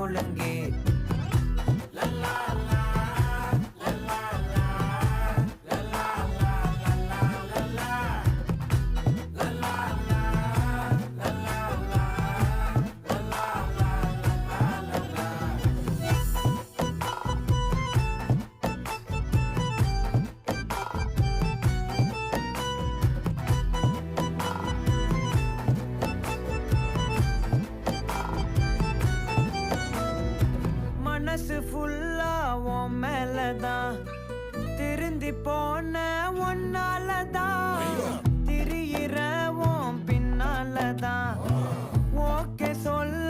முழங்கே மனசு ஃபுல்லா உன் மேலதான் திருந்தி போன ஒன்னாலதான் திரியிற உன் பின்னாலதான் ஓகே சொல்ல